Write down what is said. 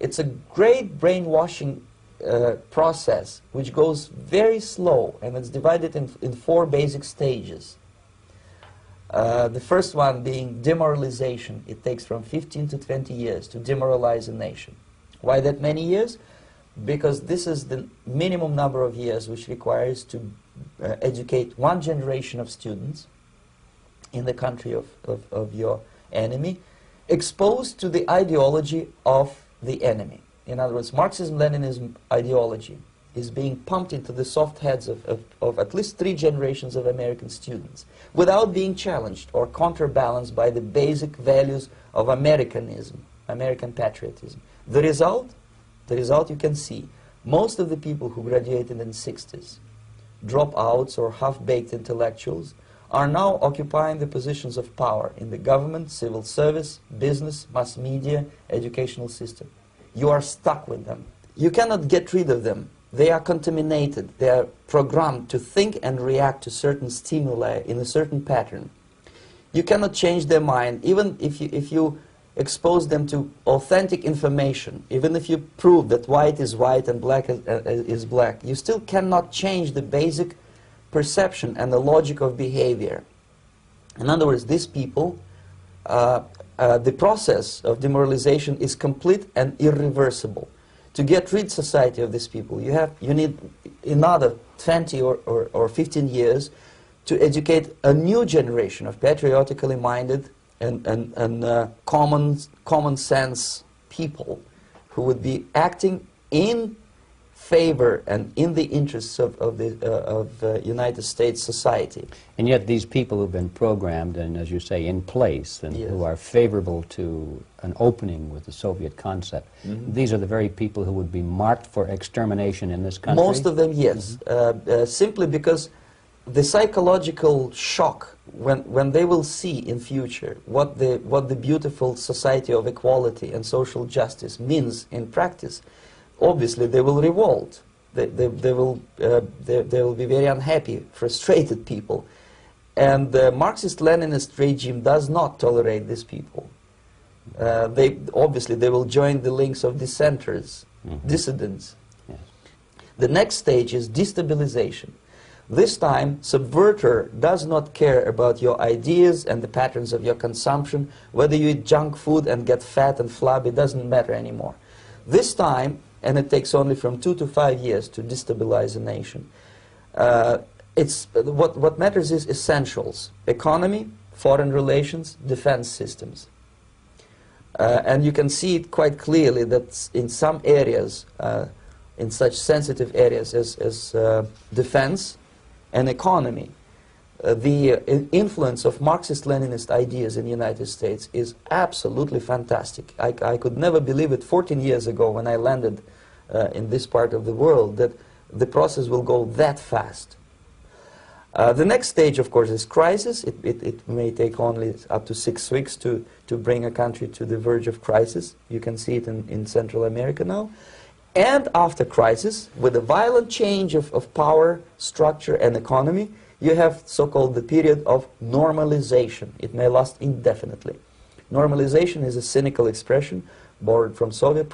It's a great brainwashing process which goes very slow, and it's divided in 4 basic stages. The first one being demoralization. It takes from 15 to 20 years to demoralize a nation. Why that many years? Because this is the minimum number of years which requires to educate 1 generation of students in the country of your enemy, exposed to the ideology of the enemy. In other words, Marxism-Leninism ideology is being pumped into the soft heads of at least 3 generations of American students without being challenged or counterbalanced by the basic values of Americanism, American patriotism. The result you can see. Most of the people who graduated in the 60s, dropouts or half-baked intellectuals, are now occupying the positions of power in the government, civil service, business, mass media, educational system. You are stuck with them. You cannot get rid of them. They are contaminated. They are programmed to think and react to certain stimuli in a certain pattern. You cannot change their mind, even if you expose them to authentic information, even if you prove that white is white and black is black. You still cannot change the basic perception and the logic of behavior. In other words, these people, the process of demoralization is complete and irreversible. To get rid society of these people, you need another 20 or 15 years to educate a new generation of patriotically minded and common sense people who would be acting in favor and in the interests of United States society. And yet these people who've been programmed and, as you say, in place, and who are favorable to an opening with the Soviet concept, these are the very people who would be marked for extermination in this country? Most of them, yes. Simply because the psychological shock when they will see in future what the beautiful society of equality and social justice means in practice, obviously they will revolt. They will be very unhappy, frustrated people. And the Marxist-Leninist regime does not tolerate these people. Obviously they will join the links of dissenters, dissidents. Yes. The next stage is destabilization. This time, subverter does not care about your ideas and the patterns of your consumption. Whether you eat junk food and get fat and flabby, it doesn't matter anymore. This time, and it takes only from 2 to 5 years to destabilize a nation, what matters is essentials: economy, foreign relations, defense systems. And you can see it quite clearly that in some areas, in such sensitive areas as defense and economy, the influence of Marxist-Leninist ideas in the United States is absolutely fantastic. I could never believe it 14 years ago when I landed in this part of the world that the process will go that fast. The next stage, of course, is crisis. It may take only up to 6 weeks to bring a country to the verge of crisis. You can see it in Central America now. And after crisis, with a violent change of power, structure, and economy, you have so-called the period of normalization. It may last indefinitely. Normalization is a cynical expression borrowed from Soviet